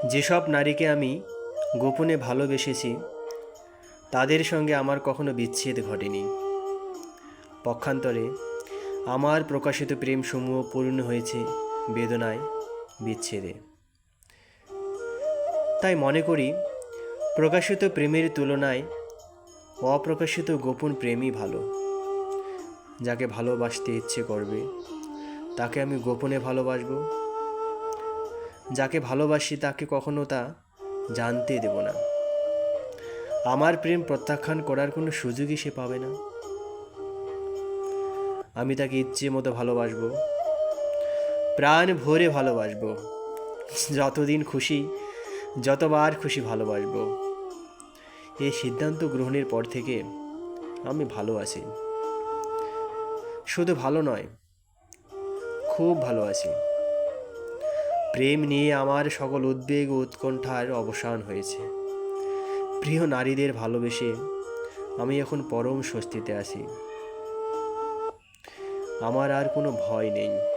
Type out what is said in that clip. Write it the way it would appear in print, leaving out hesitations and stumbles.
যেসব নারীকে আমি গোপনে ভালোবেসেছি তাদের সঙ্গে আমার কখনো বিচ্ছেদ ঘটেনি। পক্ষান্তরে আমার প্রকাশিত প্রেমসমূহ পূর্ণ হয়েছে বেদনায়, বিচ্ছেদে। তাই মনে করি প্রকাশিত প্রেমের তুলনায় অপ্রকাশিত গোপন প্রেমই ভালো। যাকে ভালোবাসতে ইচ্ছে করবে তাকে আমি গোপনে ভালোবাসবো। যাকে ভালোবাসি তাকে কখনো তা জানতে দেব না। আমার প্রেম প্রত্যাখ্যান করার কোনো সুযোগই সে পাবে না। আমি তাকে ইচ্ছে মতো ভালোবাসবো, প্রাণ ভরে ভালোবাসবো, যতদিন খুশি, যতবার খুশি ভালোবাসবো। এই সিদ্ধান্ত গ্রহণের পর থেকে আমি ভালো আছি। শুধু ভালো নয়, খুব ভালো আছি। প্রেম নিয়ে আমার সকল উদ্বেগ ও উৎকণ্ঠার অবসান হয়েছে। প্রিয় নারীদের ভালোবেসে আমি এখন পরম স্বস্তিতে আছি। আমার আর কোনো ভয় নেই।